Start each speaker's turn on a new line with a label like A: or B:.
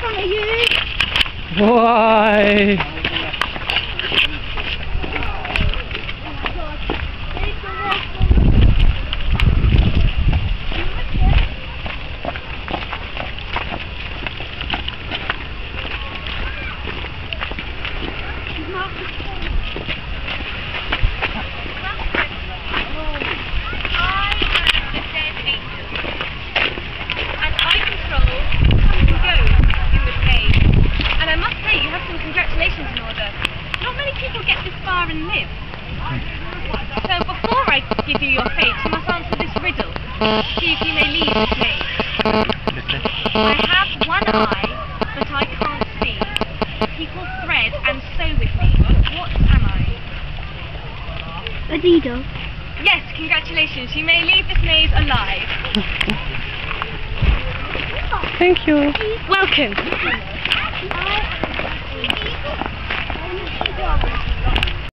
A: front of you.
B: Why?
A: Congratulations in order. Not many people get this far and live. So before I give you your fate, you must answer this riddle. See if you may leave this maze. I have one eye, but I can't see. People thread and sew with me. What am I?
C: A needle.
A: Yes, congratulations. You may leave this maze alive.
B: Thank you.
A: Welcome.